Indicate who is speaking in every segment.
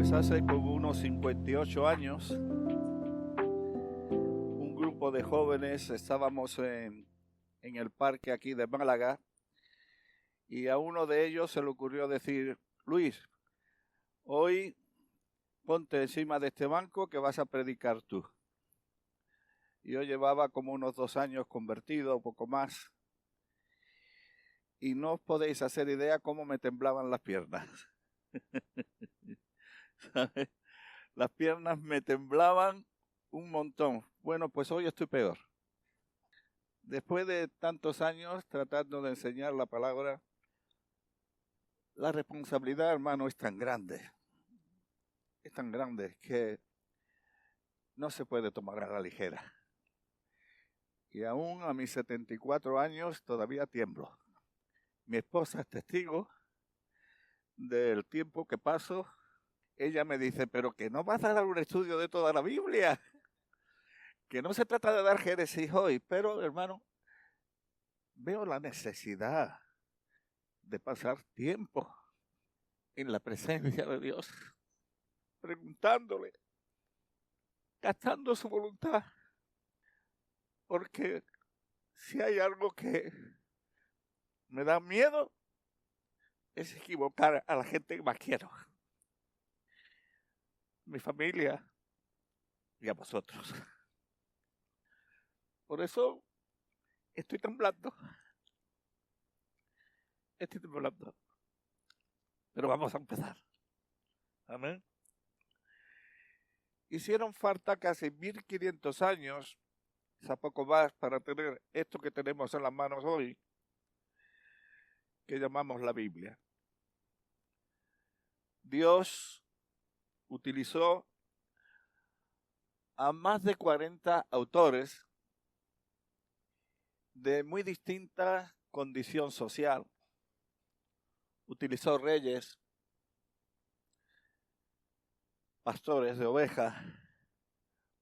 Speaker 1: Pues hace como unos 58 años, un grupo de jóvenes estábamos en el parque aquí de Málaga y a uno de ellos se le ocurrió decir: Luis, hoy ponte encima de este banco que vas a predicar tú. Y yo llevaba como unos 2 años convertido, un poco más, y no os podéis hacer idea cómo me temblaban las piernas. ¿Sabes? Las piernas me temblaban un montón. Bueno, pues hoy estoy peor. Después de tantos años tratando de enseñar la palabra, la responsabilidad, hermano, es tan grande que no se puede tomar a la ligera. Y aún a mis 74 años todavía tiemblo. Mi esposa es testigo del tiempo que paso. Ella me dice: pero que no vas a dar un estudio de toda la Biblia, que no se trata de dar Génesis hoy. Pero, hermano, veo la necesidad de pasar tiempo en la presencia de Dios, preguntándole, gastando su voluntad, porque si hay algo que me da miedo es equivocar a la gente que más quiero, mi familia y a vosotros. Por eso estoy temblando, pero vamos a empezar. Amén. Hicieron falta casi 1500 años, quizá poco más, para tener esto que tenemos en las manos hoy, que llamamos la Biblia. Dios utilizó a más de 40 autores de muy distinta condición social. Utilizó reyes, pastores de ovejas,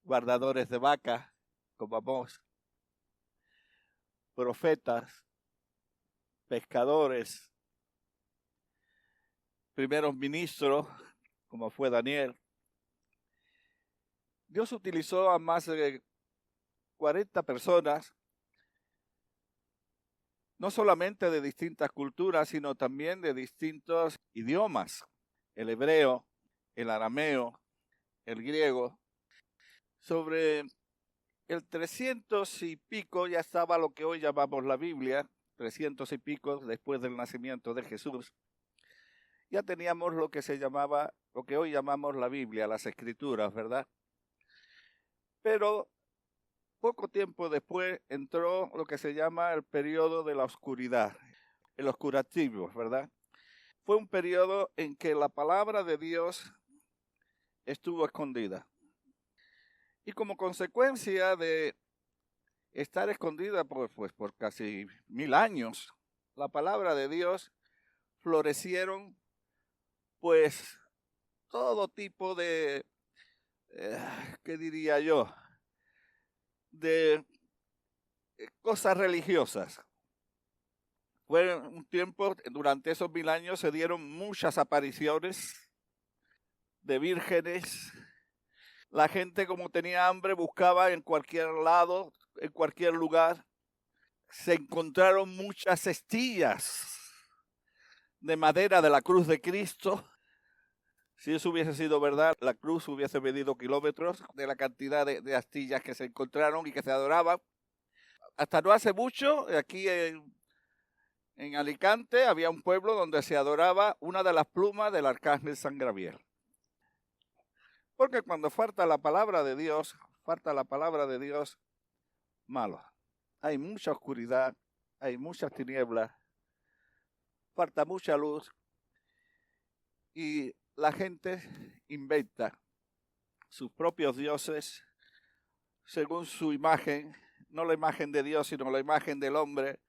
Speaker 1: guardadores de vacas, como Amós, profetas, pescadores, primeros ministros, como fue Daniel. Dios utilizó a más de 40 personas, no solamente de distintas culturas, sino también de distintos idiomas: el hebreo, el arameo, el griego. Sobre el 300 y pico ya estaba lo que hoy llamamos la Biblia, 300 y pico después del nacimiento de Jesús. Ya teníamos lo que se llamaba, lo que hoy llamamos la Biblia, las Escrituras, ¿verdad? Pero poco tiempo después entró lo que se llama el periodo de la oscuridad, el oscurativo, ¿verdad? Fue un periodo en que la palabra de Dios estuvo escondida. Y como consecuencia de estar escondida por casi 1000 años, la palabra de Dios florecieron pues todo tipo de, ¿qué diría yo?, de cosas religiosas. Fue un tiempo, durante esos 1000 años se dieron muchas apariciones de vírgenes. La gente, como tenía hambre, buscaba en cualquier lado, en cualquier lugar. Se encontraron muchas cestillas de madera de la cruz de Cristo. Si eso hubiese sido verdad, la cruz hubiese medido kilómetros de la cantidad de astillas que se encontraron y que se adoraban. Hasta no hace mucho, aquí en Alicante, había un pueblo donde se adoraba una de las plumas del arcángel San Gabriel. Porque cuando falta la palabra de Dios, malo. Hay mucha oscuridad, hay muchas tinieblas, falta mucha luz y la gente inventa sus propios dioses según su imagen, no la imagen de Dios, sino la imagen del hombre,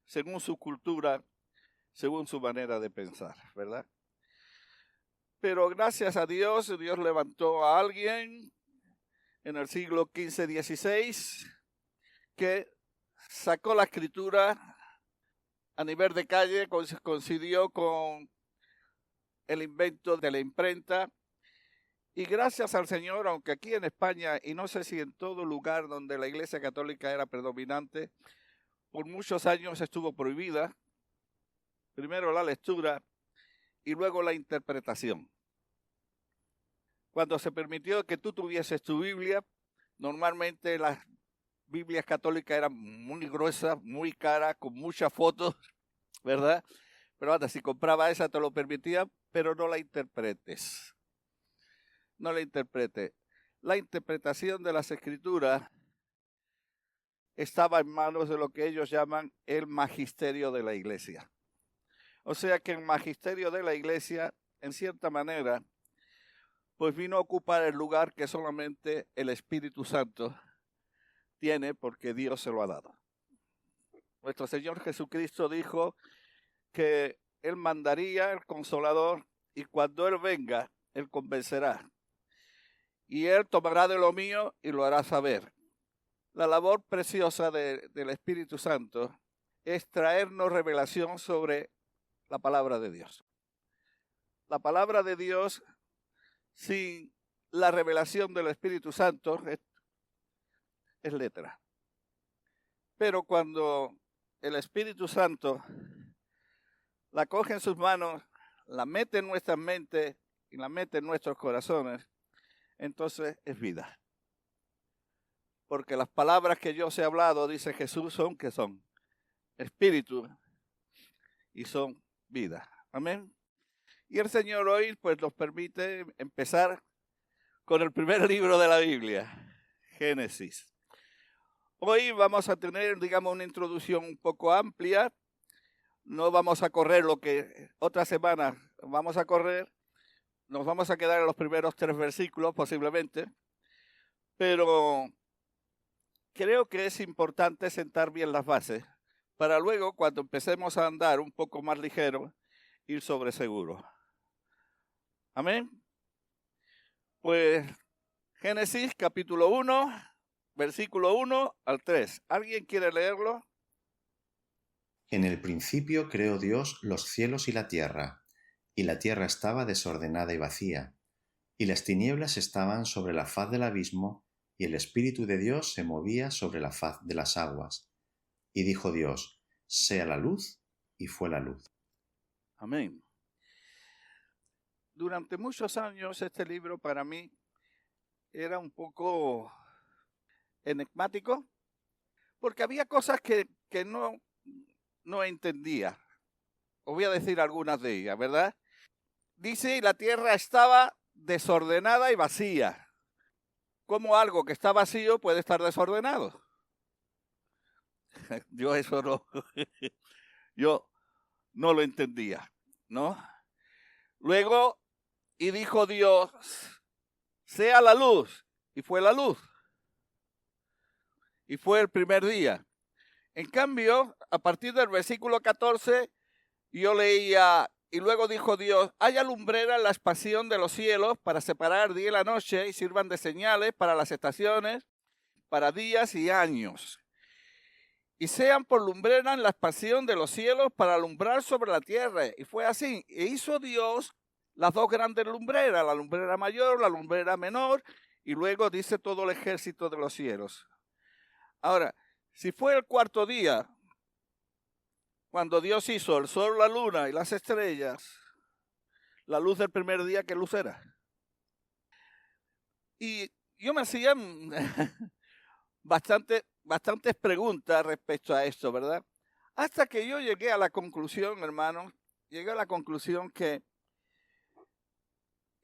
Speaker 1: según su cultura, según su manera de pensar, ¿verdad? Pero gracias a Dios, Dios levantó a alguien en el siglo XV-XVI que sacó la escritura a nivel de calle, coincidió con el invento de la imprenta Y gracias al Señor, aunque aquí en España, y no sé si en todo lugar donde la Iglesia Católica era predominante, por muchos años estuvo prohibida, primero la lectura y luego la interpretación. Cuando se permitió que tú tuvieses tu Biblia, normalmente las Biblias católicas eran muy gruesas, muy caras, con muchas fotos, ¿verdad? Pero anda, si compraba esa te lo permitía, pero no la interpretes. No la interprete. La interpretación de las Escrituras estaba en manos de lo que ellos llaman el magisterio de la Iglesia. O sea que el magisterio de la Iglesia, en cierta manera, pues vino a ocupar el lugar que solamente el Espíritu Santo tiene porque Dios se lo ha dado. Nuestro Señor Jesucristo dijo que Él mandaría el Consolador y cuando Él venga, Él convencerá. Y Él tomará de lo mío y lo hará saber. La labor preciosa del Espíritu Santo es traernos revelación sobre la palabra de Dios. La palabra de Dios, sin la revelación del Espíritu Santo, es letra. Pero cuando el Espíritu Santo la coge en sus manos, la mete en nuestras mentes y la mete en nuestros corazones, entonces es vida. Porque las palabras que yo os he hablado, dice Jesús, son que son espíritu y son vida. Amén. Y el Señor hoy pues nos permite empezar con el primer libro de la Biblia, Génesis. Hoy vamos a tener, digamos, una introducción un poco amplia. No vamos a correr lo que otra semana vamos a correr. Nos vamos a quedar en los primeros 3 versículos posiblemente. Pero creo que es importante sentar bien las bases para luego, cuando empecemos a andar un poco más ligero, ir sobre seguro. Amén. Pues Génesis capítulo 1, versículo 1 al 3. ¿Alguien quiere leerlo?
Speaker 2: En el principio creó Dios los cielos y la tierra estaba desordenada y vacía, y las tinieblas estaban sobre la faz del abismo, y el Espíritu de Dios se movía sobre la faz de las aguas. Y dijo Dios: sea la luz, y fue la luz.
Speaker 1: Amén. Durante muchos años este libro para mí era un poco enigmático, porque había cosas que no entendía. Os voy a decir algunas de ellas, ¿verdad? Dice, y la tierra estaba desordenada y vacía. ¿Cómo algo que está vacío puede estar desordenado? Yo eso yo no lo entendía, ¿no? Luego, y dijo Dios, sea la luz, y fue la luz. Y fue el primer día. En cambio, a partir del versículo 14, yo leía, y luego dijo Dios, haya lumbrera en la expansión de los cielos para separar día y la noche y sirvan de señales para las estaciones, para días y años. Y sean por lumbrera en la expansión de los cielos para alumbrar sobre la tierra. Y fue así. E hizo Dios las 2 grandes lumbreras, la lumbrera mayor, la lumbrera menor, y luego dice todo el ejército de los cielos. Ahora, si fue el 4.º día, cuando Dios hizo el sol, la luna y las estrellas, la luz del primer día, ¿qué luz era? Y yo me hacía bastantes preguntas respecto a esto, ¿verdad? Hasta que yo llegué a la conclusión, hermanos, llegué a la conclusión que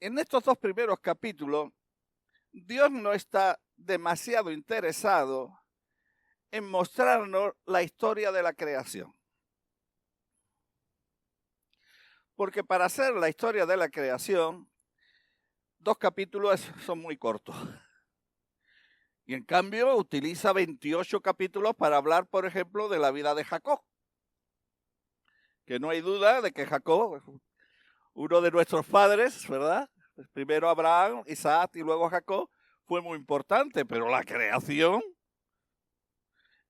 Speaker 1: en estos 2 primeros capítulos, Dios no está demasiado interesado en mostrarnos la historia de la creación. Porque para hacer la historia de la creación, 2 capítulos son muy cortos. Y en cambio utiliza 28 capítulos para hablar, por ejemplo, de la vida de Jacob. Que no hay duda de que Jacob, uno de nuestros padres, ¿verdad? Primero Abraham, Isaac y luego Jacob, fue muy importante, pero la creación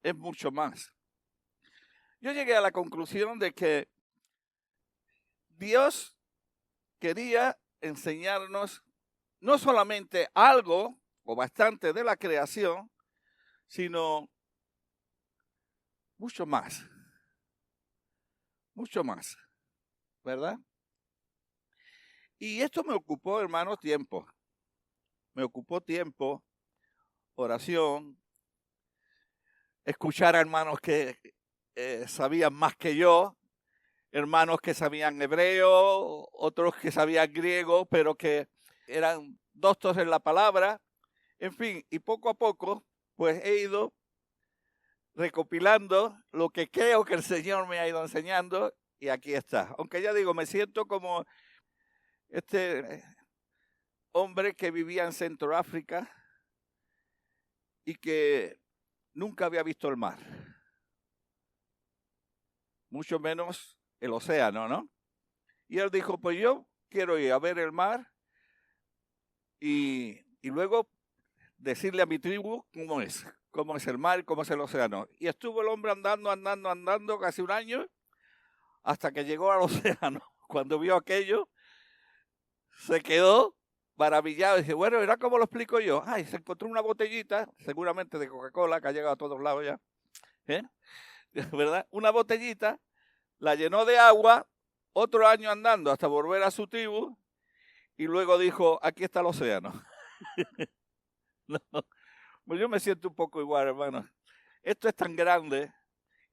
Speaker 1: es mucho más. Yo llegué a la conclusión de que Dios quería enseñarnos no solamente algo o bastante de la creación, sino mucho más, ¿verdad? Y esto me ocupó, hermano, tiempo. Me ocupó tiempo, oración, escuchar a hermanos que sabían más que yo, hermanos que sabían hebreo, otros que sabían griego, pero que eran doctos en la palabra. En fin, y poco a poco, pues he ido recopilando lo que creo que el Señor me ha ido enseñando, y aquí está. Aunque ya digo, me siento como este hombre que vivía en Centroáfrica y que nunca había visto el mar, mucho menos el océano, ¿no? Y él dijo, pues yo quiero ir a ver el mar y luego decirle a mi tribu cómo es el mar, cómo es el océano. Y estuvo el hombre andando casi un año hasta que llegó al océano. Cuando vio aquello, se quedó maravillado. Y dice, bueno, ¿era cómo lo explico yo? Ay, se encontró una botellita, seguramente de Coca-Cola, que ha llegado a todos lados ya, ¿verdad? Una botellita, la llenó de agua, otro año andando hasta volver a su tribu, y luego dijo, aquí está el océano. No, pues yo me siento un poco igual, hermano. Esto es tan grande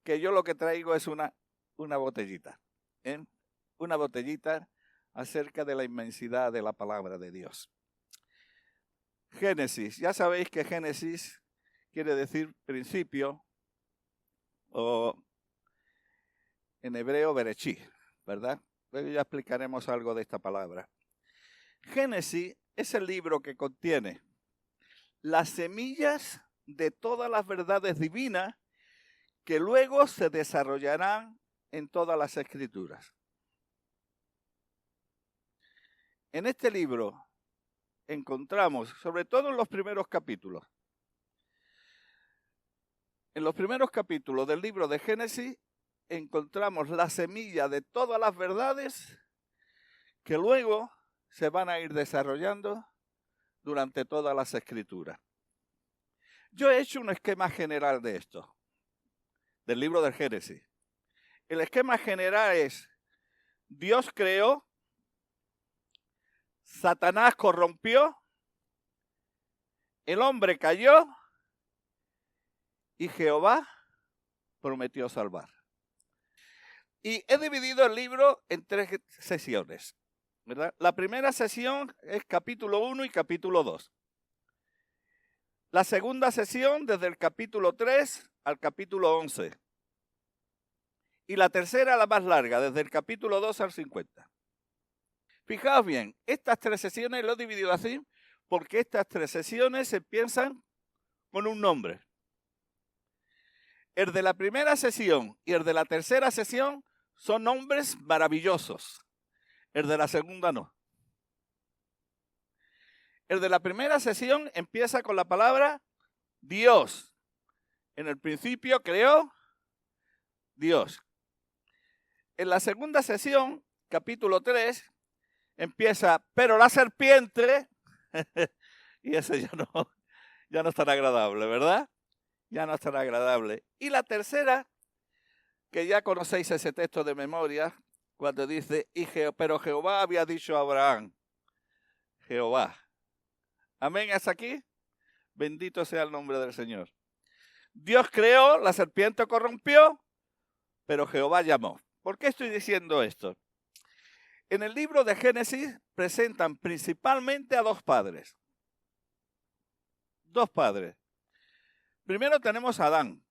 Speaker 1: que yo lo que traigo es una botellita, una botellita acerca de la inmensidad de la palabra de Dios. Génesis, ya sabéis que Génesis quiere decir principio, o en hebreo Bereshit, ¿verdad? Luego ya explicaremos algo de esta palabra. Génesis es el libro que contiene las semillas de todas las verdades divinas que luego se desarrollarán en todas las escrituras. En este libro encontramos, sobre todo en los primeros capítulos, del libro de Génesis, encontramos la semilla de todas las verdades que luego se van a ir desarrollando durante todas las escrituras. Yo he hecho un esquema general de esto, del libro del Génesis. El esquema general es: Dios creó, Satanás corrompió, el hombre cayó y Jehová prometió salvar. Y he dividido el libro en 3 sesiones, ¿verdad? La primera sesión es capítulo 1 y capítulo 2. La segunda sesión desde el capítulo 3 al capítulo 11. Y la tercera, la más larga, desde el capítulo 2 al 50. Fijaos bien, estas 3 sesiones lo he dividido así porque estas 3 sesiones empiezan con un nombre. El de la primera sesión y el de la tercera sesión son nombres maravillosos. El de la segunda no. El de la primera sesión empieza con la palabra Dios. En el principio creó Dios. En la segunda sesión, capítulo 3, empieza, pero la serpiente, y eso ya no es tan agradable, ¿verdad? Ya no es tan agradable. Y la tercera, que ya conocéis ese texto de memoria, cuando dice, pero Jehová había dicho a Abraham, Jehová. Amén, ¿hasta aquí? Bendito sea el nombre del Señor. Dios creó, la serpiente corrompió, pero Jehová llamó. ¿Por qué estoy diciendo esto? En el libro de Génesis presentan principalmente a 2 padres. 2 padres. Primero tenemos a Adán.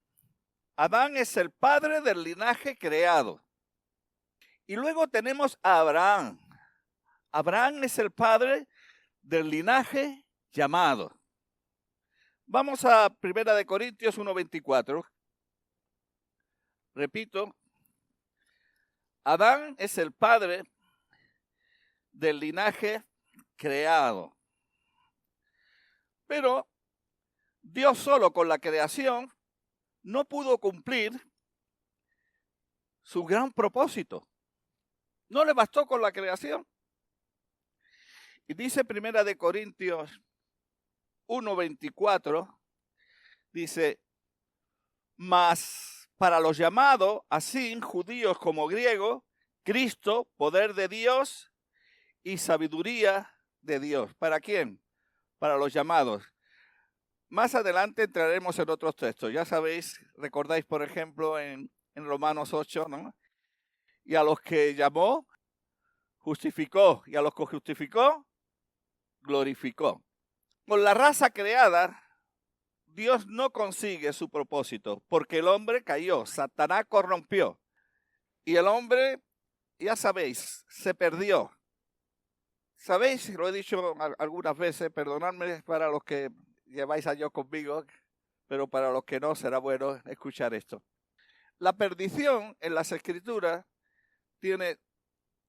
Speaker 1: Adán es el padre del linaje creado. Y luego tenemos a Abraham. Abraham es el padre del linaje llamado. Vamos a 1 Corintios 1:24. Repito, Adán es el padre del linaje creado. Pero Dios solo con la creación no pudo cumplir su gran propósito. No le bastó con la creación. Y dice 1 Corintios 1:24, dice, mas para los llamados, así judíos como griegos, Cristo, poder de Dios y sabiduría de Dios. ¿Para quién? Para los llamados. Más adelante entraremos en otros textos. Ya sabéis, recordáis, por ejemplo, en Romanos 8, ¿no? Y a los que llamó, justificó. Y a los que justificó, glorificó. Con la raza creada, Dios no consigue su propósito, porque el hombre cayó, Satanás corrompió. Y el hombre, ya sabéis, se perdió. Sabéis, lo he dicho algunas veces, perdonadme para los que lleváis años conmigo, pero para los que no será bueno escuchar esto. La perdición en las Escrituras tiene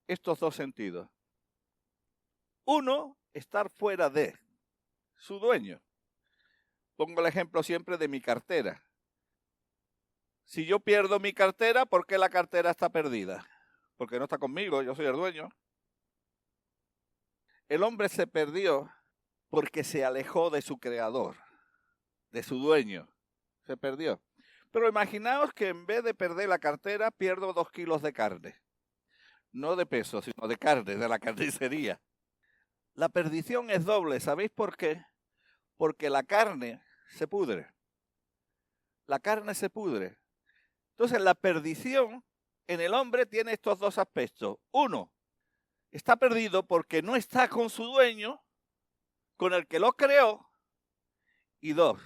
Speaker 1: estos dos sentidos. Uno, estar fuera de su dueño. Pongo el ejemplo siempre de mi cartera. Si yo pierdo mi cartera, ¿por qué la cartera está perdida? Porque no está conmigo, yo soy el dueño. El hombre se perdió porque se alejó de su creador, de su dueño. Se perdió. Pero imaginaos que en vez de perder la cartera, pierdo 2 kilos de carne. No de peso, sino de carne, de la carnicería. La perdición es doble. ¿Sabéis por qué? Porque la carne se pudre. La carne se pudre. Entonces la perdición en el hombre tiene estos dos aspectos. Uno, está perdido porque no está con su dueño, con el que lo creó. Y dos,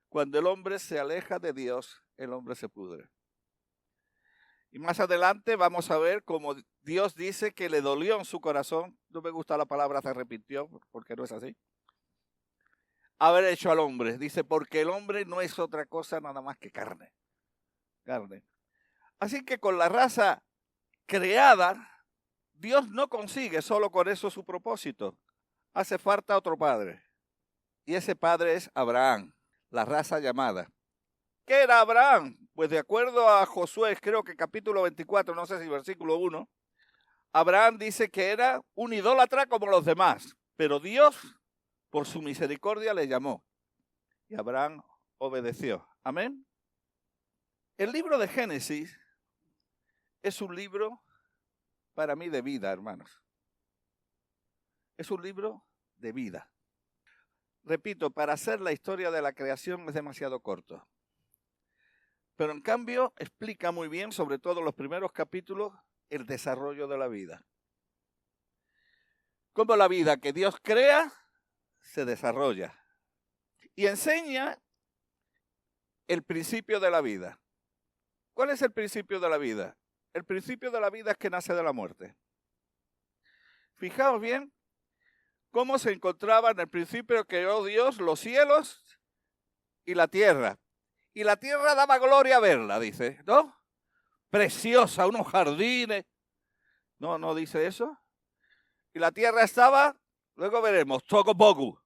Speaker 1: cuando el hombre se aleja de Dios, el hombre se pudre. Y más adelante vamos a ver cómo Dios dice que le dolió en su corazón. No me gusta la palabra se arrepintió, porque no es así. Haber hecho al hombre. Dice, porque el hombre no es otra cosa nada más que carne. Carne. Así que con la raza creada, Dios no consigue solo con eso su propósito. Hace falta otro padre. Y ese padre es Abraham, la raza llamada. ¿Qué era Abraham? Pues de acuerdo a Josué, creo que capítulo 24, no sé si versículo 1, Abraham dice que era un idólatra como los demás, pero Dios, por su misericordia, le llamó. Y Abraham obedeció. Amén. El libro de Génesis es un libro para mí de vida, hermanos. Es un libro de vida. Repito, para hacer la historia de la creación es demasiado corto. Pero en cambio explica muy bien, sobre todo los primeros capítulos, el desarrollo de la vida. Cómo la vida que Dios crea se desarrolla. Y enseña el principio de la vida. ¿Cuál es el principio de la vida? El principio de la vida es que nace de la muerte. Fijaos bien cómo se encontraba en el principio que creó Dios los cielos y la tierra. Y la tierra daba gloria a verla, dice, ¿no? Preciosa, unos jardines. No, no dice eso. Y la tierra estaba, luego veremos, tocopocu,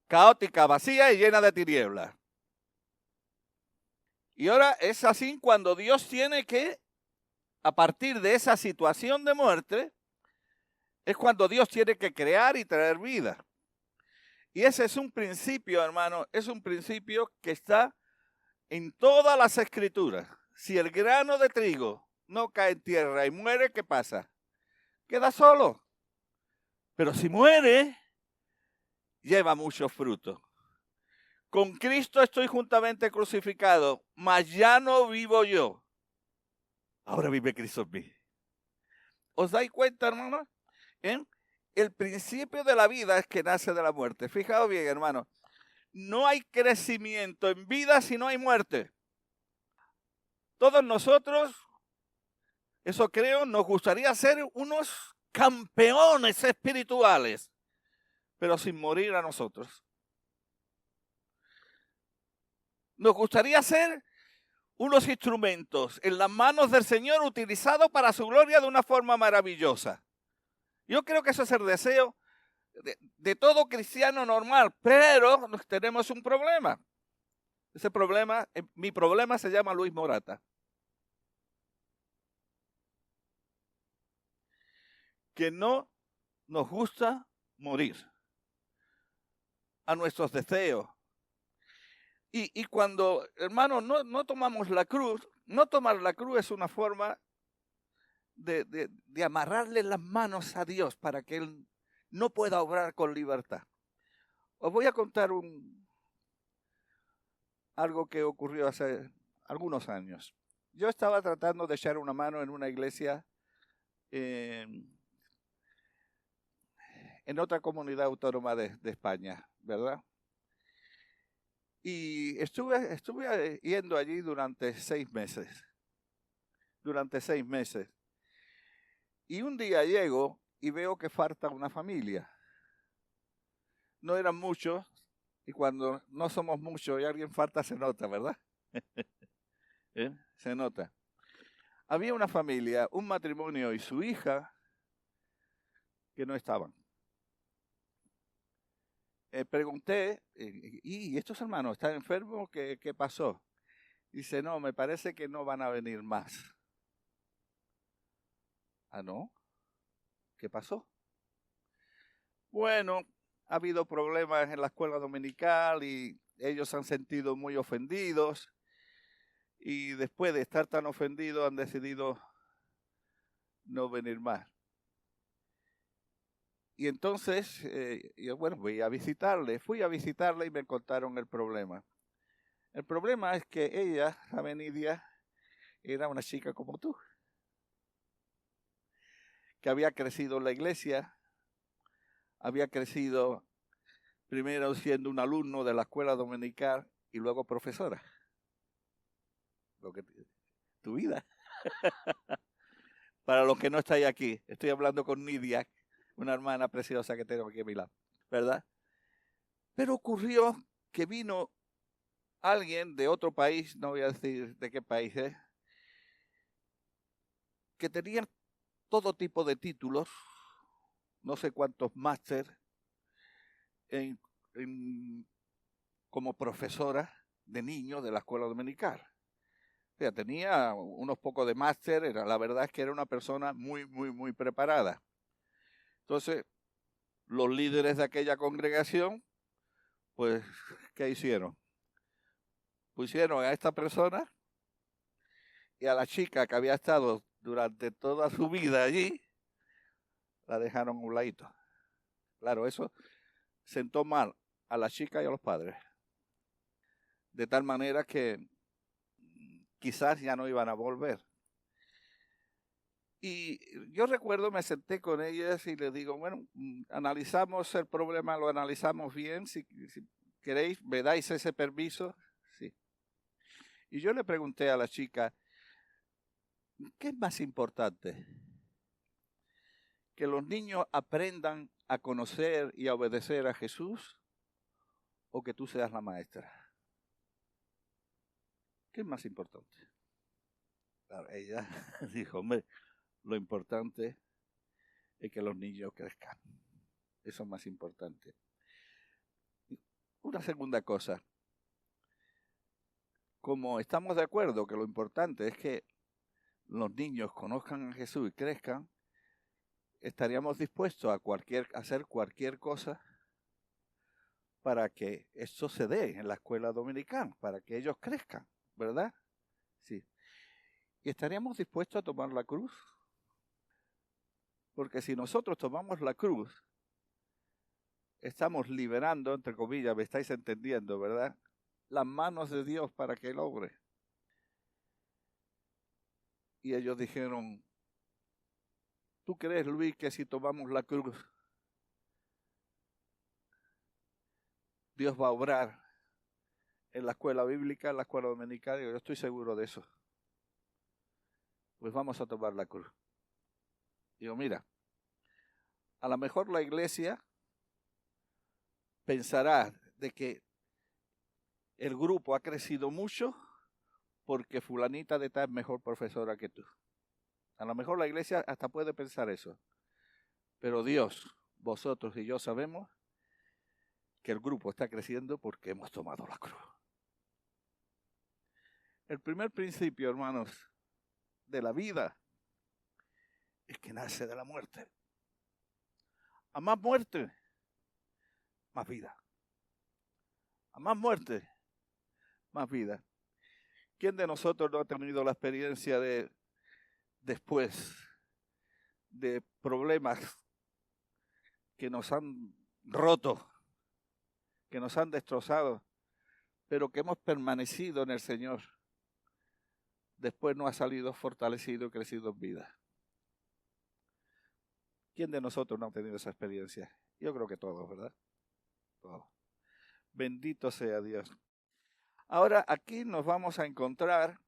Speaker 1: caótica, vacía y llena de tinieblas. Y ahora es así cuando Dios tiene que, a partir de esa situación de muerte, es cuando Dios tiene que crear y traer vida. Y ese es un principio, hermano, es un principio que está en todas las escrituras. Si el grano de trigo no cae en tierra y muere, ¿qué pasa? Queda solo. Pero si muere, lleva mucho fruto. Con Cristo estoy juntamente crucificado, mas ya no vivo yo. Ahora vive Cristo en mí. ¿Os dais cuenta, hermano? El principio de la vida es que nace de la muerte. Fijaos bien, hermano. No hay crecimiento en vida si no hay muerte. Todos nosotros, eso creo, nos gustaría ser unos campeones espirituales, pero sin morir a nosotros. Nos gustaría ser unos instrumentos en las manos del Señor utilizados para su gloria de una forma maravillosa. Yo creo que eso es el deseo de todo cristiano normal, pero tenemos un problema. Ese problema, mi problema se llama Luis Morata. Que no nos gusta morir a nuestros deseos. Y cuando, hermanos, no tomamos la cruz, no tomar la cruz es una forma de amarrarle las manos a Dios para que Él no pueda obrar con libertad. Os voy a contar algo que ocurrió hace algunos años. Yo estaba tratando de echar una mano en una iglesia en otra comunidad autónoma de España, ¿verdad? Y estuve yendo allí durante 6 meses. Y un día llego y veo que falta una familia. No eran muchos, y cuando no somos muchos y alguien falta se nota, ¿verdad? Se nota. Había una familia, un matrimonio y su hija que no estaban. Pregunté, ¿y estos hermanos están enfermos? ¿Qué pasó? Dice, no, me parece que no van a venir más. ¿Ah, no? ¿Qué pasó? Bueno, ha habido problemas en la escuela dominical y ellos se han sentido muy ofendidos. Y después de estar tan ofendidos han decidido no venir más. Y entonces, yo, bueno, fui a visitarle y me contaron el problema. El problema es que ella, Avenidia, era una chica como tú, que había crecido en la iglesia, había crecido primero siendo un alumno de la escuela dominical y luego profesora. Tu vida. Para los que no estáis aquí, estoy hablando con Nidia, una hermana preciosa que tengo aquí a mi lado, ¿verdad? Pero ocurrió que vino alguien de otro país, no voy a decir de qué país es, que tenía todo tipo de títulos, no sé cuántos máster, como profesora de niños de la escuela dominical. O sea, tenía unos pocos de máster, la verdad es que era una persona muy, muy, muy preparada. Entonces, los líderes de aquella congregación, pues, ¿qué hicieron? Pusieron a esta persona y a la chica que había estado durante toda su vida allí, la dejaron a un ladito. Claro, eso sentó mal a la chica y a los padres. De tal manera que quizás ya no iban a volver. Y yo recuerdo, me senté con ellas y les digo, bueno, analizamos el problema, lo analizamos bien, si queréis, me dais ese permiso. Sí. Y yo le pregunté a la chica, ¿qué es más importante? ¿Que los niños aprendan a conocer y a obedecer a Jesús o que tú seas la maestra? ¿Qué es más importante? Claro, ella dijo, hombre, lo importante es que los niños crezcan. Eso es más importante. Una segunda cosa. Como estamos de acuerdo que lo importante es que los niños conozcan a Jesús y crezcan, estaríamos dispuestos a hacer cualquier cosa para que esto se dé en la escuela dominical, para que ellos crezcan, ¿verdad? Sí. ¿Y estaríamos dispuestos a tomar la cruz? Porque si nosotros tomamos la cruz, estamos liberando, entre comillas, me estáis entendiendo, ¿verdad? Las manos de Dios para que Él obre. Y ellos dijeron, ¿tú crees, Luis, que si tomamos la cruz, Dios va a obrar en la escuela bíblica, en la escuela dominical? Yo estoy seguro de eso. Pues vamos a tomar la cruz. Digo, mira, a lo mejor la iglesia pensará de que el grupo ha crecido mucho porque fulanita de tal es mejor profesora que tú. A lo mejor la iglesia hasta puede pensar eso. Pero Dios, vosotros y yo sabemos que el grupo está creciendo porque hemos tomado la cruz. El primer principio, hermanos, de la vida es que nace de la muerte. A más muerte, más vida. A más muerte, más vida. ¿Quién de nosotros no ha tenido la experiencia de después de problemas que nos han roto, que nos han destrozado, pero que hemos permanecido en el Señor? Después no ha salido fortalecido y crecido en vida. ¿Quién de nosotros no ha tenido esa experiencia? Yo creo que todos, ¿verdad? Todos. Bendito sea Dios. Ahora aquí nos vamos a encontrar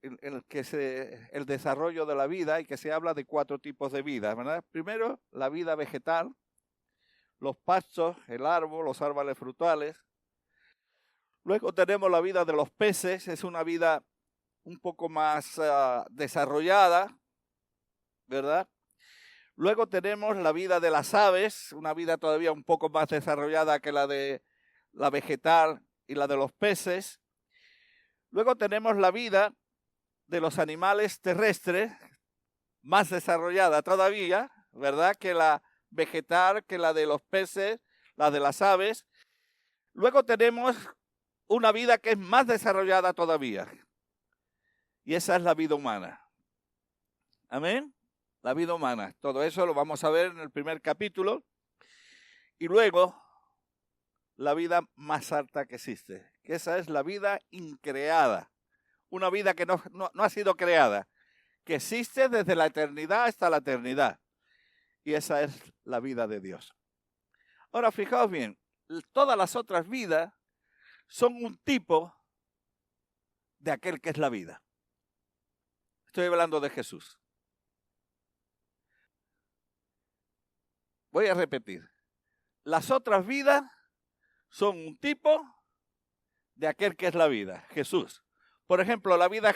Speaker 1: el desarrollo de la vida, y que se habla de 4 tipos de vida, ¿verdad? Primero, la vida vegetal, los pastos, el árbol, los árboles frutales. Luego tenemos la vida de los peces, es una vida un poco más desarrollada, ¿verdad? Luego tenemos la vida de las aves, una vida todavía un poco más desarrollada que la de la vegetal y la de los peces. Luego tenemos la vida de los animales terrestres, más desarrollada todavía, ¿verdad? Que la vegetal, que la de los peces, la de las aves. Luego tenemos una vida que es más desarrollada todavía, y esa es la vida humana. Amén. La vida humana. Todo eso lo vamos a ver en el primer capítulo. Y luego, la vida más alta que existe, que esa es la vida increada. Una vida que no ha sido creada, que existe desde la eternidad hasta la eternidad. Y esa es la vida de Dios. Ahora, fijaos bien, todas las otras vidas son un tipo de aquel que es la vida. Estoy hablando de Jesús. Voy a repetir. Las otras vidas son un tipo de aquel que es la vida, Jesús. Por ejemplo, la vida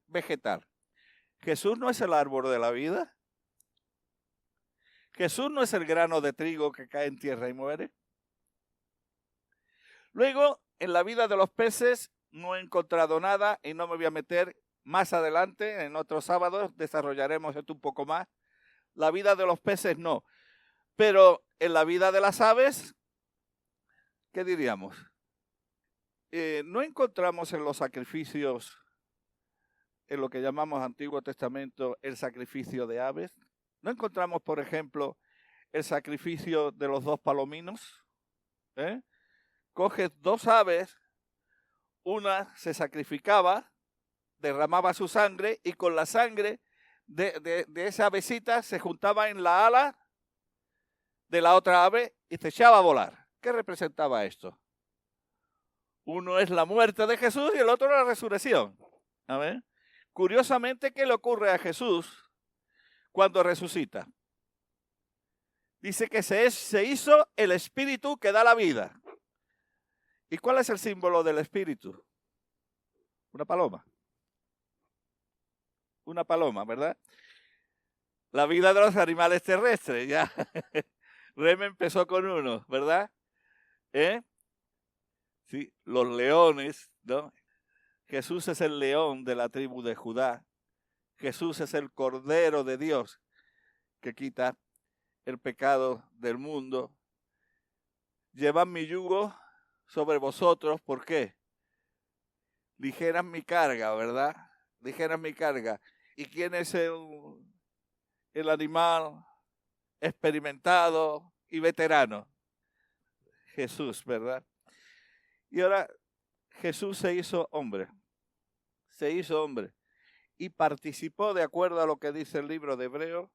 Speaker 1: vegetal. Jesús no es el árbol de la vida. Jesús no es el grano de trigo que cae en tierra y muere. Luego, en la vida de los peces no he encontrado nada y no me voy a meter. Más adelante, en otros sábados, desarrollaremos esto un poco más. La vida de los peces no. Pero en la vida de las aves, ¿qué diríamos? No encontramos en los sacrificios, en lo que llamamos Antiguo Testamento, el sacrificio de aves. No encontramos, por ejemplo, el sacrificio de los 2 palominos. Coges 2 aves, una se sacrificaba, derramaba su sangre, y con la sangre de esa avecita se juntaba en la ala de la otra ave y se echaba a volar. ¿Qué representaba esto? Uno es la muerte de Jesús y el otro la resurrección. A ver. Curiosamente, ¿qué le ocurre a Jesús cuando resucita? Dice que se hizo el espíritu que da la vida. ¿Y cuál es el símbolo del espíritu? Una paloma. Una paloma, ¿verdad? La vida de los animales terrestres, ya. Rem empezó con uno, ¿verdad? Sí, los leones, ¿no? Jesús es el león de la tribu de Judá. Jesús es el Cordero de Dios que quita el pecado del mundo. Llevad mi yugo sobre vosotros, ¿por qué? Ligera mi carga, ¿verdad? Ligera mi carga. ¿Y quién es el animal experimentado y veterano? Jesús, ¿verdad? Y ahora Jesús se hizo hombre. Se hizo hombre. Y participó, de acuerdo a lo que dice el libro de Hebreos,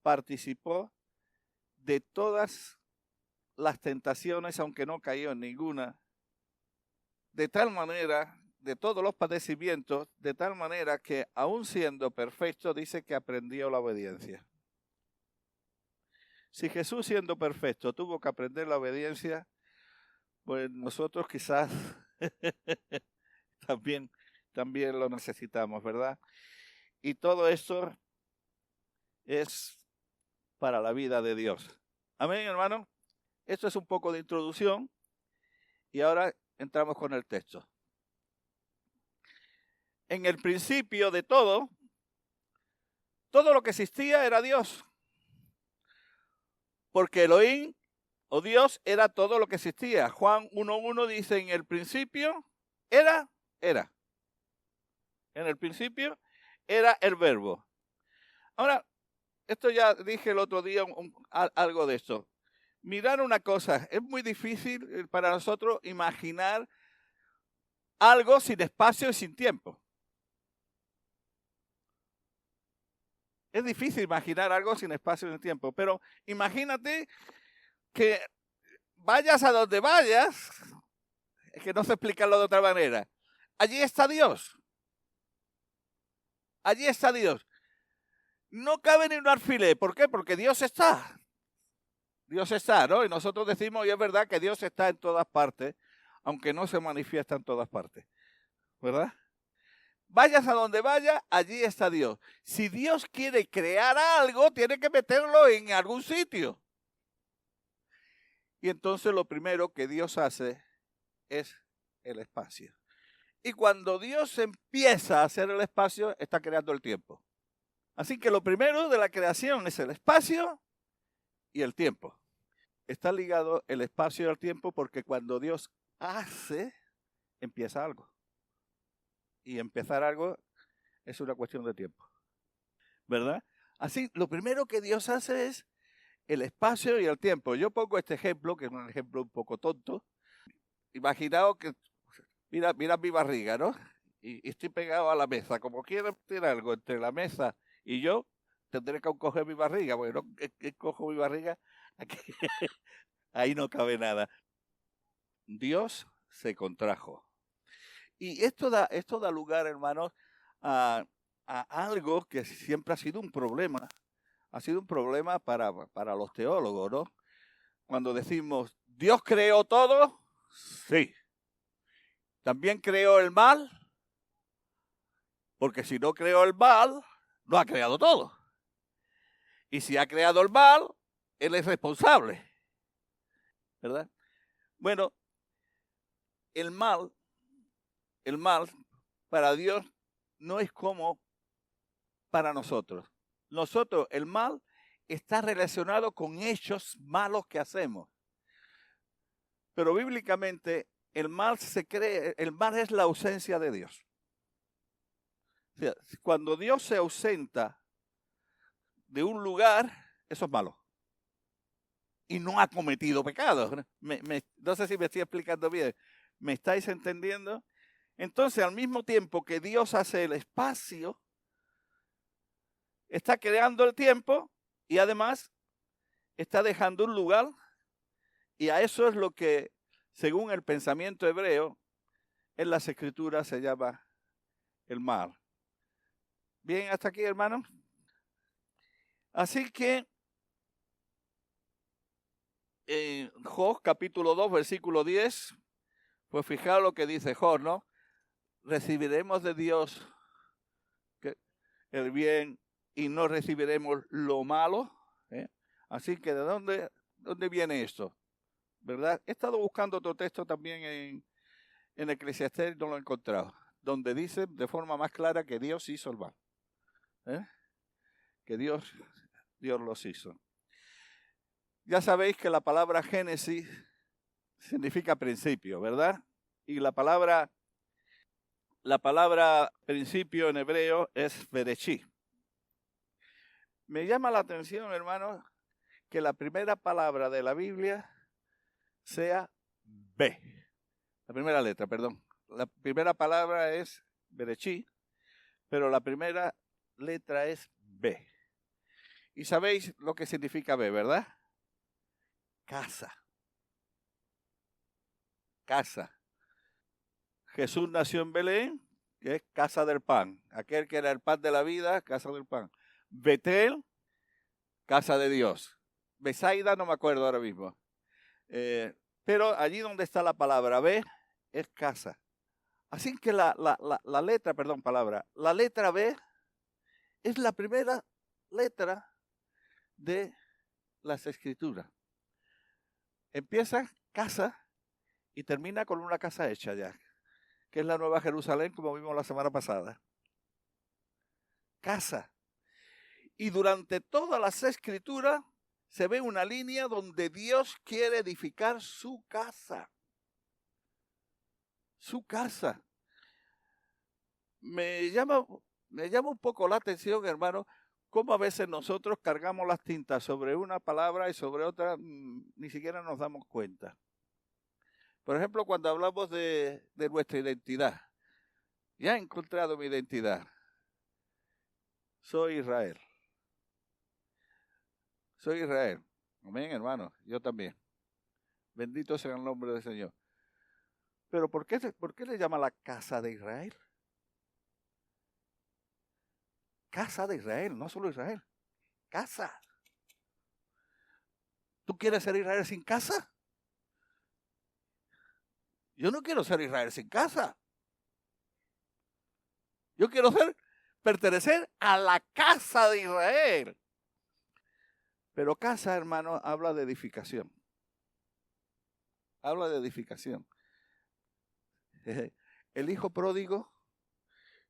Speaker 1: participó de todas las tentaciones, aunque no cayó en ninguna. De tal manera, de todos los padecimientos, de tal manera que aún siendo perfecto, dice que aprendió la obediencia. Si Jesús, siendo perfecto, tuvo que aprender la obediencia, pues nosotros quizás también lo necesitamos, ¿verdad? Y todo esto es para la vida de Dios. Amén, hermano. Esto es un poco de introducción y ahora entramos con el texto. En el principio de todo lo que existía era Dios. porque Elohim o Dios era todo lo que existía. Juan 1:1 dice, en el principio era. En el principio era el verbo. Ahora, esto ya dije el otro día algo de esto. Mirar una cosa, es muy difícil para nosotros imaginar algo sin espacio y sin tiempo. Es difícil imaginar algo sin espacio y sin tiempo, pero imagínate que vayas a donde vayas, es que no sé explicarlo de otra manera. Allí está Dios. Allí está Dios. No cabe ni un alfiler. ¿Por qué? Porque Dios está. Dios está, ¿no? Y nosotros decimos, y es verdad que Dios está en todas partes, aunque no se manifiesta en todas partes. ¿Verdad? Vayas a donde vaya, allí está Dios. Si Dios quiere crear algo, tiene que meterlo en algún sitio. Y entonces lo primero que Dios hace es el espacio. Y cuando Dios empieza a hacer el espacio, está creando el tiempo. Así que lo primero de la creación es el espacio y el tiempo. Está ligado el espacio y el tiempo porque cuando Dios hace, empieza algo. Y empezar algo es una cuestión de tiempo. ¿Verdad? Así, lo primero que Dios hace es el espacio y el tiempo. Yo pongo este ejemplo, que es un ejemplo un poco tonto. Imaginaos que, mira mi barriga, ¿no? Y estoy pegado a la mesa. Como quiero meter algo entre la mesa y yo, tendré que coger mi barriga. Bueno, cojo mi barriga, aquí, ahí no cabe nada. Dios se contrajo. Y esto da lugar, hermanos, a algo que siempre ha sido un problema. Ha sido un problema para los teólogos, ¿no? Cuando decimos, ¿Dios creó todo? Sí. ¿También creó el mal? Porque si no creó el mal, no ha creado todo. Y si ha creado el mal, Él es responsable. ¿Verdad? Bueno, el mal para Dios no es como para nosotros. Nosotros, el mal está relacionado con hechos malos que hacemos. Pero bíblicamente, el mal es la ausencia de Dios. O sea, cuando Dios se ausenta de un lugar, eso es malo. Y no ha cometido pecado. No sé si me estoy explicando bien. ¿Me estáis entendiendo? Entonces, al mismo tiempo que Dios hace el espacio, está creando el tiempo y además está dejando un lugar. Y a eso es lo que, según el pensamiento hebreo, en las escrituras se llama el mal. Bien, hasta aquí, hermanos. Así que en Job, capítulo 2, versículo 10, pues fijaos lo que dice Job, ¿no? Recibiremos de Dios el bien y no recibiremos lo malo. Así que, ¿de dónde viene esto? ¿Verdad? He estado buscando otro texto también en Eclesiastés y no lo he encontrado, donde dice de forma más clara que Dios hizo el mal. Que Dios los hizo. Ya sabéis que la palabra Génesis significa principio, ¿verdad? Y la palabra principio en hebreo es Bereshit. Me llama la atención, hermanos, que la primera palabra de la Biblia sea B. La primera letra, perdón. La primera palabra es Bereshit, pero la primera letra es B. Y sabéis lo que significa B, ¿verdad? Casa. Casa. Jesús nació en Belén, que es casa del pan. Aquel que era el pan de la vida, casa del pan. Betel, casa de Dios. Besaida, no me acuerdo ahora mismo. Pero allí donde está la palabra B, es casa. Así que la letra B es la primera letra de las escrituras. Empieza casa y termina con una casa hecha ya, que es la Nueva Jerusalén, como vimos la semana pasada. Casa. Y durante todas las escrituras se ve una línea donde Dios quiere edificar su casa. Su casa. Me llama un poco la atención, hermano, cómo a veces nosotros cargamos las tintas sobre una palabra y sobre otra ni siquiera nos damos cuenta. Por ejemplo, cuando hablamos de nuestra identidad, ya he encontrado mi identidad. Soy Israel. Soy Israel. Amén, hermano. Yo también. Bendito sea el nombre del Señor. Pero ¿por qué le llama la casa de Israel? Casa de Israel, no solo Israel. Casa. ¿Tú quieres ser Israel sin casa? Yo no quiero ser Israel sin casa. Yo quiero pertenecer a la casa de Israel. Pero casa, hermano, habla de edificación. Habla de edificación. El hijo pródigo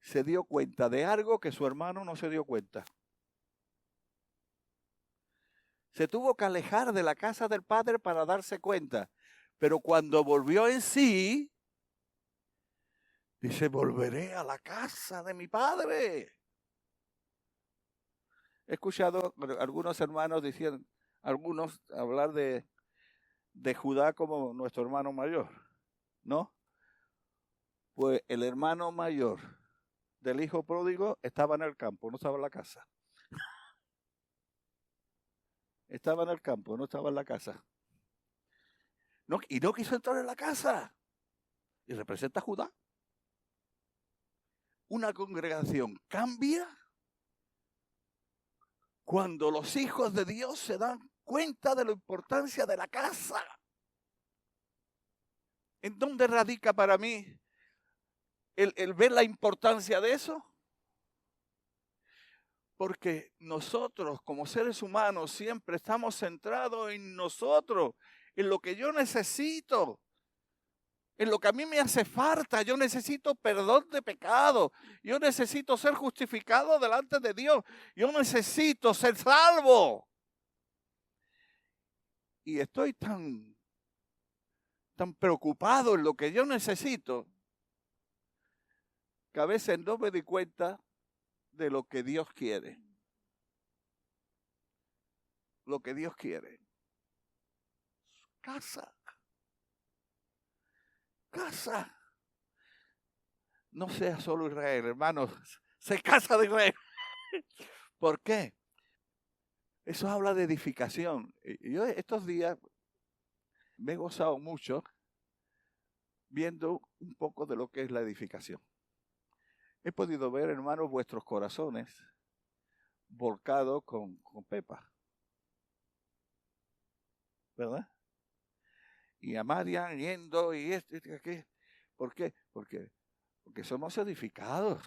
Speaker 1: se dio cuenta de algo que su hermano no se dio cuenta. Se tuvo que alejar de la casa del padre para darse cuenta. Pero cuando volvió en sí, dice, volveré a la casa de mi padre. He escuchado a algunos hermanos hablar de Judá como nuestro hermano mayor, ¿no? Pues el hermano mayor del hijo pródigo estaba en el campo, no estaba en la casa. Estaba en el campo, no estaba en la casa. No, y no quiso entrar en la casa. Y representa a Judá. Una congregación cambia cuando los hijos de Dios se dan cuenta de la importancia de la casa. ¿En dónde radica para mí el ver la importancia de eso? Porque nosotros como seres humanos siempre estamos centrados en nosotros, en lo que yo necesito, en lo que a mí me hace falta. Yo necesito perdón de pecado, yo necesito ser justificado delante de Dios, yo necesito ser salvo. Y estoy tan preocupado en lo que yo necesito, que a veces no me di cuenta de lo que Dios quiere. Lo que Dios quiere. Casa. Casa. No sea solo Israel, hermanos. Se casa de Israel. ¿Por qué? Eso habla de edificación. Yo estos días me he gozado mucho viendo un poco de lo que es la edificación. He podido ver, hermanos, vuestros corazones volcados con Pepa. ¿Verdad? Y a Marian yendo y ¿qué? ¿Por qué? Porque somos edificados.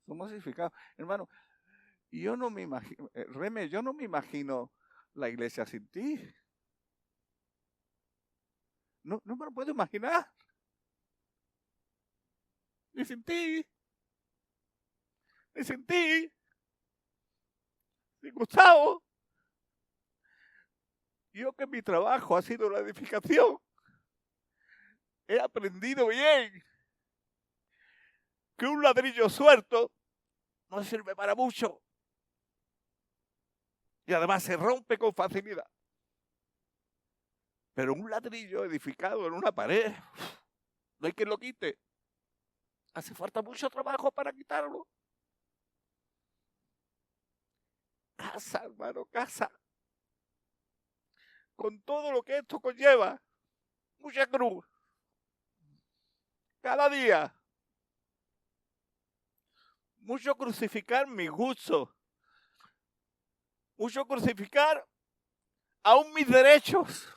Speaker 1: Somos edificados. Hermano, yo no me imagino, Reme, yo no me imagino la iglesia sin ti. No me lo puedo imaginar. Ni sin ti. Ni sin ti. Ni Gustavo. Yo que mi trabajo ha sido la edificación. He aprendido bien que un ladrillo suelto no sirve para mucho. Y además se rompe con facilidad. Pero un ladrillo edificado en una pared, no hay quien lo quite. Hace falta mucho trabajo para quitarlo. Casa, hermano, casa. Con todo lo que esto conlleva, mucha cruz. Cada día. Mucho crucificar mi gusto. Mucho crucificar aún mis derechos.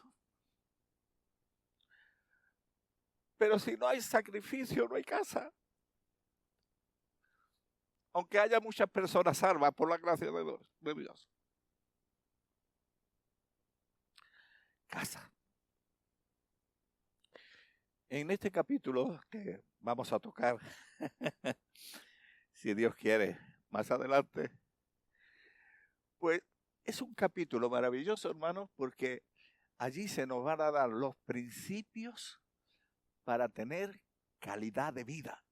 Speaker 1: Pero si no hay sacrificio, no hay casa. Aunque haya muchas personas salvas por la gracia de Dios. Casa. En este capítulo que vamos a tocar, si Dios quiere, más adelante, pues Es un capítulo maravilloso, hermanos, porque allí se nos van a dar los principios para tener calidad de vida.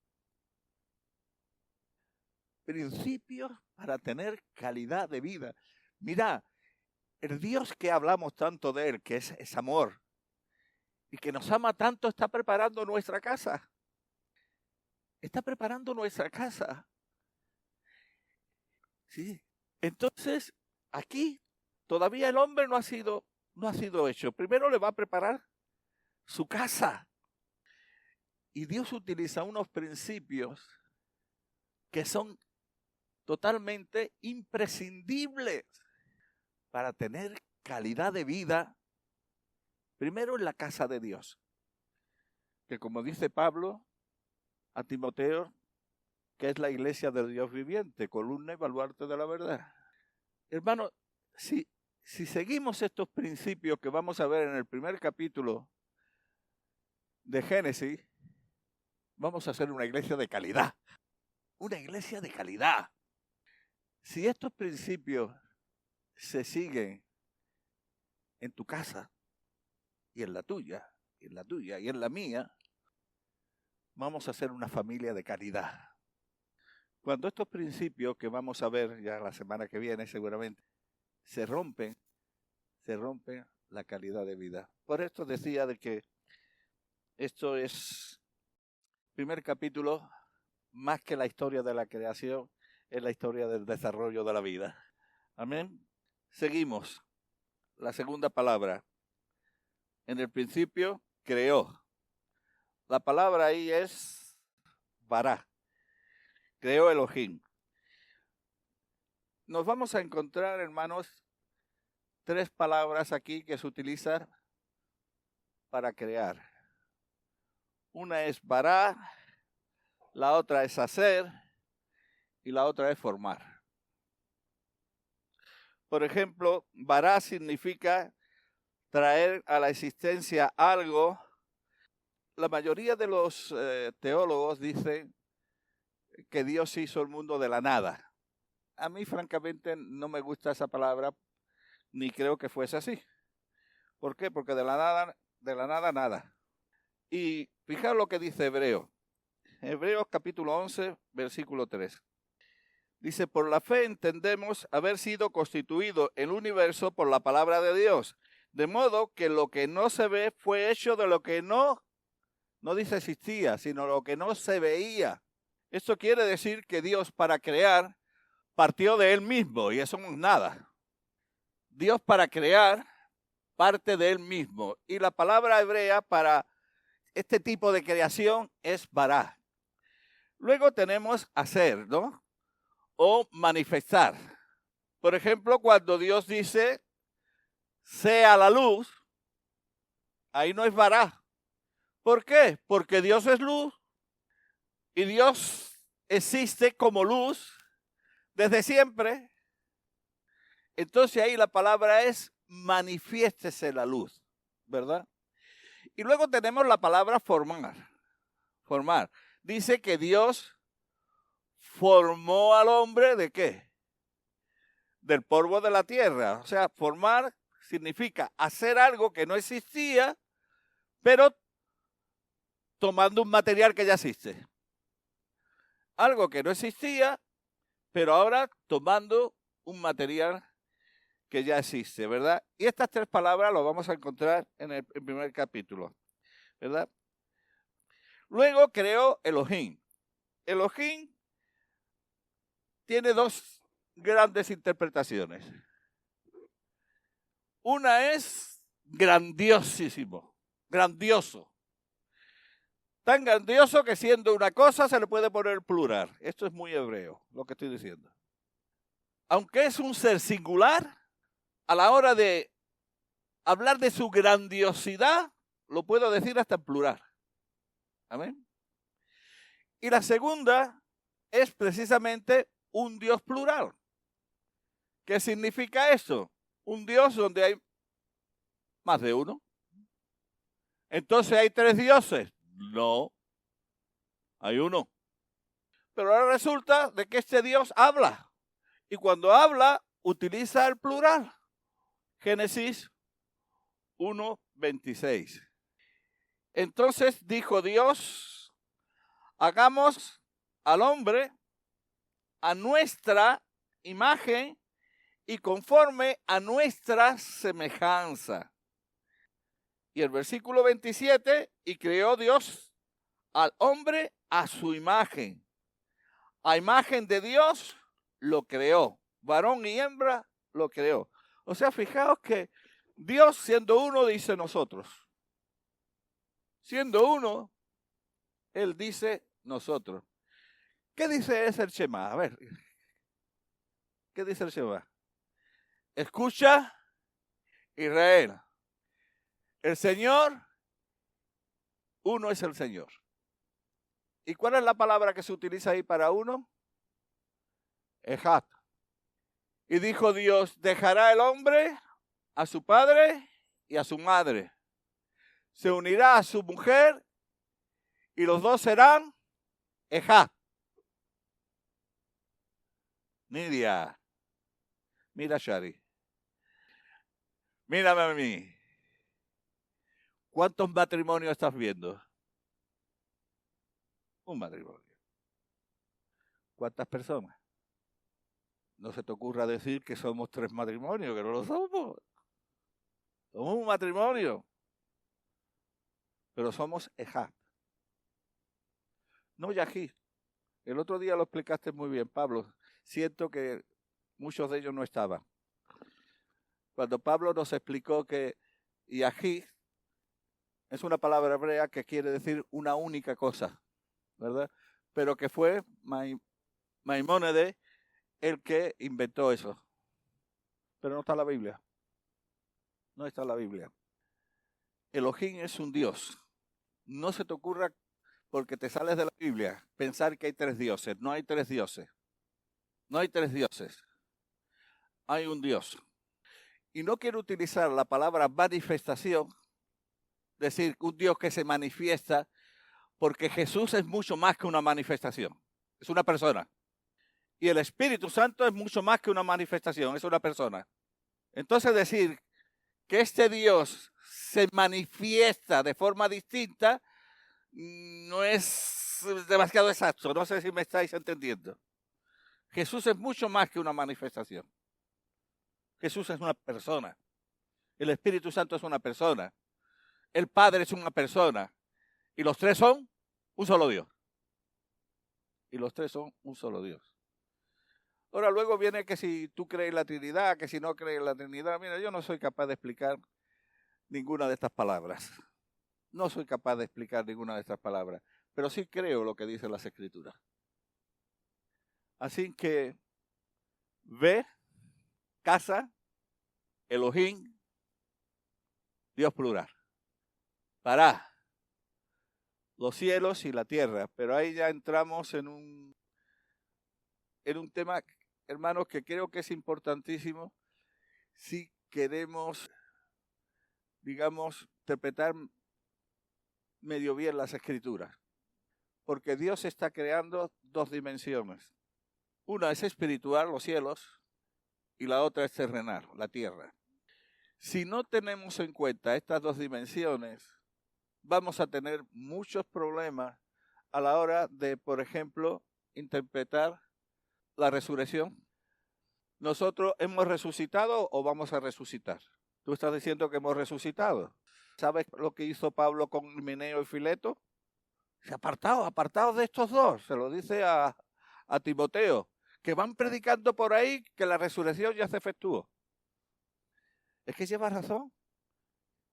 Speaker 1: Principios para tener calidad de vida. Mira, el Dios que hablamos tanto de él, que es amor, y que nos ama tanto, está preparando nuestra casa. Está preparando nuestra casa. Sí. Entonces, aquí todavía el hombre no ha sido hecho. Primero le va a preparar su casa. Y Dios utiliza unos principios que son totalmente imprescindibles para tener calidad de vida, primero en la casa de Dios. Que como dice Pablo a Timoteo, que es la iglesia del Dios viviente, columna y baluarte de la verdad. Hermano, si seguimos estos principios que vamos a ver en el primer capítulo de Génesis, vamos a hacer una iglesia de calidad. Una iglesia de calidad. Si estos principios se siguen en tu casa y en la tuya, y en la tuya y en la mía, vamos a hacer una familia de calidad. Cuando estos principios que vamos a ver ya la semana que viene seguramente se rompen la calidad de vida. Por esto decía de que esto es primer capítulo, más que la historia de la creación, es la historia del desarrollo de la vida. Amén. Seguimos. La segunda palabra. En el principio creó. La palabra ahí es bará. Creó Elohim. Nos vamos a encontrar, hermanos, 3 palabras aquí que se utilizan para crear. Una es bará, la otra es hacer y la otra es formar. Por ejemplo, bará significa traer a la existencia algo. La mayoría de los teólogos dicen que Dios hizo el mundo de la nada. A mí, francamente, no me gusta esa palabra, ni creo que fuese así. ¿Por qué? Porque de la nada, nada. Y fijaos lo que dice Hebreos. Hebreos capítulo 11, versículo 3. Dice, por la fe entendemos haber sido constituido el universo por la palabra de Dios, de modo que lo que no se ve fue hecho de lo que no dice existía, sino lo que no se veía. Esto quiere decir que Dios para crear partió de Él mismo, y eso no es nada. Dios para crear parte de Él mismo, y la palabra hebrea para este tipo de creación es bará. Luego tenemos hacer, ¿no? O manifestar. Por ejemplo, cuando Dios dice, sea la luz, ahí no es bará. ¿Por qué? Porque Dios es luz y Dios existe como luz desde siempre. Entonces ahí la palabra es manifiéstese la luz, ¿verdad? Y luego tenemos la palabra formar. Formar. Dice que Dios formó al hombre ¿de qué? Del polvo de la tierra. O sea, formar significa hacer algo que no existía, pero tomando un material que ya existe. Algo que no existía, pero ahora tomando un material que ya existe, ¿verdad? Y estas 3 palabras las vamos a encontrar en el primer capítulo, ¿verdad? Luego creó Elohim. Elohim tiene 2 grandes interpretaciones. Una es grandiosísimo, grandioso. Tan grandioso que siendo una cosa se le puede poner plural. Esto es muy hebreo, lo que estoy diciendo. Aunque es un ser singular, a la hora de hablar de su grandiosidad, lo puedo decir hasta en plural. Amén. Y la segunda es precisamente un Dios plural. ¿Qué significa eso? Un Dios donde hay más de uno. Entonces hay 3 dioses. No, hay uno. Pero ahora resulta de que este Dios habla. Y cuando habla, utiliza el plural. Génesis 1:26. Entonces dijo Dios, hagamos al hombre a nuestra imagen y conforme a nuestra semejanza. Y el versículo 27, y creó Dios al hombre a su imagen. A imagen de Dios lo creó. Varón y hembra lo creó. O sea, fijaos que Dios, siendo uno, dice nosotros. Siendo uno, Él dice nosotros. ¿Qué dice ese el Shema? A ver, ¿qué dice el Shema? Escucha, Israel. El Señor, uno es el Señor. ¿Y cuál es la palabra que se utiliza ahí para uno? Ejat. Y dijo Dios, dejará el hombre a su padre y a su madre. Se unirá a su mujer y los dos serán Ejat. Nidia. Mira, Shari. Mírame a mí. ¿Cuántos matrimonios estás viendo? Un matrimonio. ¿Cuántas personas? No se te ocurra decir que somos 3 matrimonios, que no lo somos. Somos un matrimonio. Pero somos Ejat. No Yahí. El otro día lo explicaste muy bien, Pablo. Siento que muchos de ellos no estaban. Cuando Pablo nos explicó que Yahí es una palabra hebrea que quiere decir una única cosa, ¿verdad? Pero que fue Maimónides el que inventó eso. Pero no está en la Biblia. No está en la Biblia. Elohim es un Dios. No se te ocurra, porque te sales de la Biblia, pensar que hay 3 dioses. No hay 3 dioses. No hay 3 dioses. Hay un Dios. Y no quiero utilizar la palabra manifestación, decir un Dios que se manifiesta, porque Jesús es mucho más que una manifestación. Es una persona. Y el Espíritu Santo es mucho más que una manifestación. Es una persona. Entonces decir que este Dios se manifiesta de forma distinta no es demasiado exacto. No sé si me estáis entendiendo. Jesús es mucho más que una manifestación. Jesús es una persona. El Espíritu Santo es una persona. El Padre es una persona. Y los 3 son un solo Dios. Y los 3 son un solo Dios. Ahora luego viene que si tú crees en la Trinidad, que si no crees en la Trinidad. Mira, yo no soy capaz de explicar ninguna de estas palabras. No soy capaz de explicar ninguna de estas palabras. Pero sí creo lo que dicen las Escrituras. Así que ve, casa, Elohim, Dios plural. Para los cielos y la tierra. Pero ahí ya entramos en un tema, hermanos, que creo que es importantísimo si queremos, digamos, interpretar medio bien las Escrituras. Porque Dios está creando 2 dimensiones. Una es espiritual, los cielos, y la otra es terrenal, la tierra. Si no tenemos en cuenta estas 2 dimensiones, vamos a tener muchos problemas a la hora de, por ejemplo, interpretar la resurrección. ¿Nosotros hemos resucitado o vamos a resucitar? Tú estás diciendo que hemos resucitado. ¿Sabes lo que hizo Pablo con Himeneo y Fileto? Se apartados de estos 2. Se lo dice a Timoteo, que van predicando por ahí que la resurrección ya se efectuó. Es que lleva razón.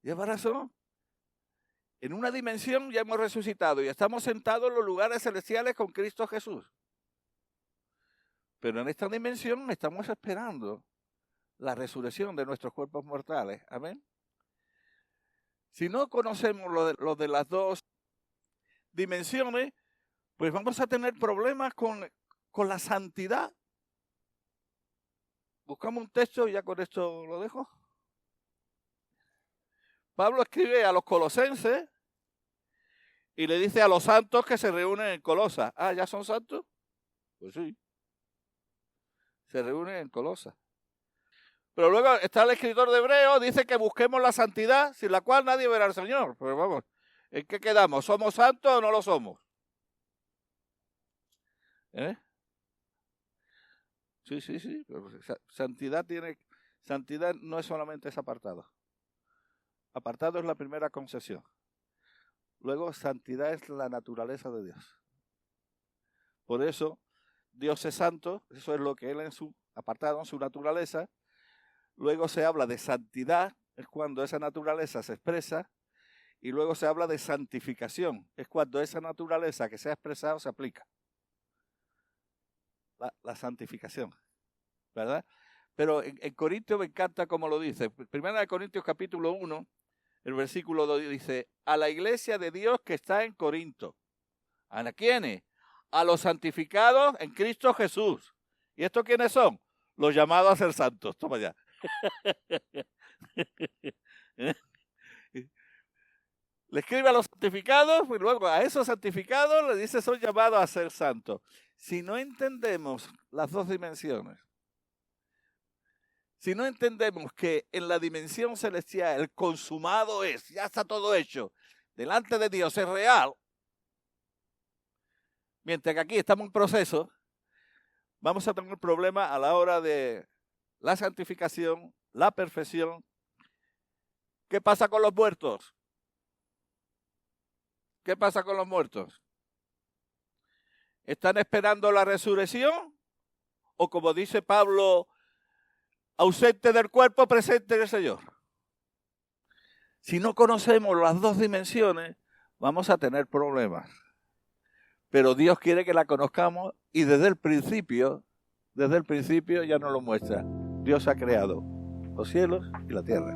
Speaker 1: Lleva razón. En una dimensión ya hemos resucitado y estamos sentados en los lugares celestiales con Cristo Jesús. Pero en esta dimensión estamos esperando la resurrección de nuestros cuerpos mortales. Amén. Si no conocemos lo de las 2 dimensiones, pues vamos a tener problemas con la santidad. Buscamos un texto y ya con esto lo dejo. Pablo escribe a los colosenses y le dice a los santos que se reúnen en Colosas. ¿Ya son santos? Pues sí. Se reúnen en Colosas. Pero luego está el escritor de Hebreos, dice que busquemos la santidad, sin la cual nadie verá al Señor. Pero vamos, ¿en qué quedamos? ¿Somos santos o no lo somos? Sí. Santidad no es solamente ese apartado. Apartado es la primera concesión. Luego, santidad es la naturaleza de Dios. Por eso, Dios es santo, eso es lo que Él en su apartado, en su naturaleza. Luego se habla de santidad, es cuando esa naturaleza se expresa. Y luego se habla de santificación, es cuando esa naturaleza que se ha expresado se aplica. La santificación, ¿verdad? Pero en Corintios me encanta cómo lo dice. Primera de Corintios capítulo 1, el versículo 2 dice, a la iglesia de Dios que está en Corinto. ¿A quiénes? A los santificados en Cristo Jesús. ¿Y estos quiénes son? Los llamados a ser santos. Toma ya. Le escribe a los santificados y luego a esos santificados le dice son llamados a ser santos. Si no entendemos las dos dimensiones, si no entendemos que en la dimensión celestial el consumado es, ya está todo hecho, delante de Dios es real, mientras que aquí estamos en proceso, vamos a tener un problema a la hora de la santificación, la perfección. ¿Qué pasa con los muertos? ¿Qué pasa con los muertos? ¿Están esperando la resurrección? O como dice Pablo, ausente del cuerpo, presente en el Señor. Si no conocemos las dos dimensiones, vamos a tener problemas. Pero Dios quiere que la conozcamos y desde el principio ya nos lo muestra. Dios ha creado los cielos y la tierra.